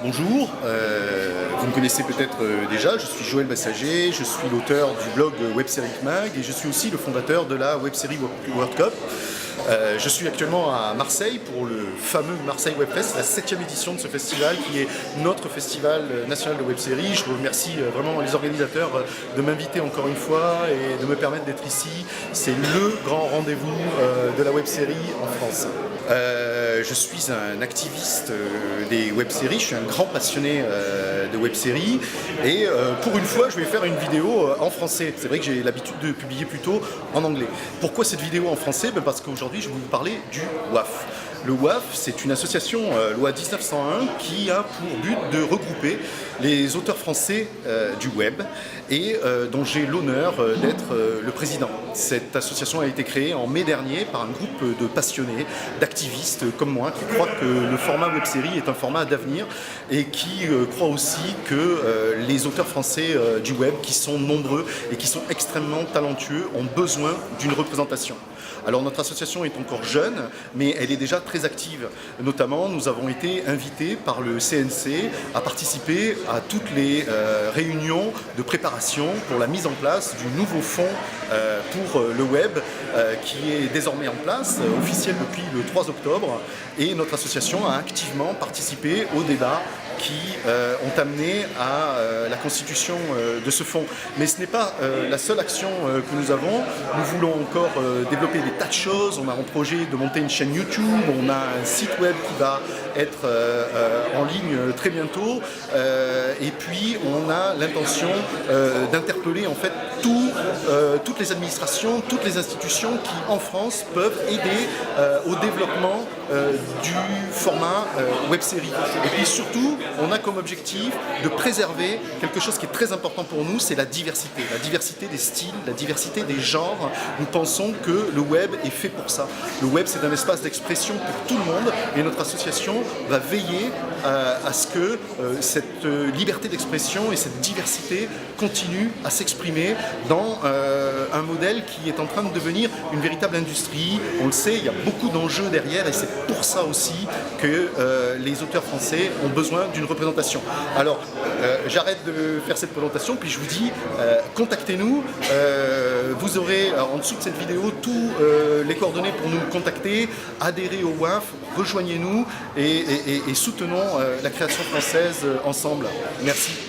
Bonjour, vous me connaissez peut-être déjà, je suis Joël Bassager, je suis l'auteur du blog Websérie Mag et je suis aussi le fondateur de la Websérie World Cup. Je suis actuellement à Marseille pour le fameux Marseille Webfest, la 7e édition de ce festival qui est notre festival national de websérie. Je remercie vraiment les organisateurs de m'inviter encore une fois et de me permettre d'être ici. C'est le grand rendez-vous de la websérie en France. Je suis un activiste des webséries, je suis un grand passionné de webséries et pour une fois je vais faire une vidéo en français. C'est vrai que j'ai l'habitude de publier plutôt en anglais. Pourquoi cette vidéo en français? Parce qu'aujourd'hui je vais vous parler du WAF. Le WAF, c'est une association loi 1901 qui a pour but de regrouper les auteurs français du web et dont j'ai l'honneur d'être le président. Cette association a été créée en mai dernier par un groupe de passionnés, d'activistes comme moi qui croient que le format web-série est un format d'avenir et qui croient aussi que les auteurs français du web, qui sont nombreux et qui sont extrêmement talentueux, ont besoin d'une représentation. Alors notre association est encore jeune, mais elle est déjà très active. Notamment, nous avons été invités par le CNC à participer à toutes les réunions de préparation pour la mise en place du nouveau fonds pour le web qui est désormais en place, officiel depuis le 3 octobre. Et notre association a activement participé au débat qui ont amené à la constitution de ce fonds. Mais ce n'est pas la seule action que nous avons. Nous voulons encore développer des tas de choses. On a en projet de monter une chaîne YouTube, on a un site web qui va être en ligne très bientôt. Et puis on a l'intention d'interpeller en fait toutes les administrations, toutes les institutions qui en France peuvent aider au développement du format web-série. Et puis surtout, on a comme objectif de préserver quelque chose qui est très important pour nous, c'est la diversité des styles, la diversité des genres. Nous pensons que le web est fait pour ça. Le web, c'est un espace d'expression pour tout le monde et notre association va veiller à ce que cette liberté d'expression et cette diversité continuent à s'exprimer dans un modèle qui est en train de devenir une véritable industrie. On le sait, il y a beaucoup d'enjeux derrière et c'est pour ça aussi que les auteurs français ont besoin d'une représentation. Alors, j'arrête de faire cette présentation, puis je vous dis, contactez-nous. Vous aurez en dessous de cette vidéo tous les coordonnées pour nous contacter, adhérer au WAF, rejoignez-nous et soutenons la création française ensemble. Merci.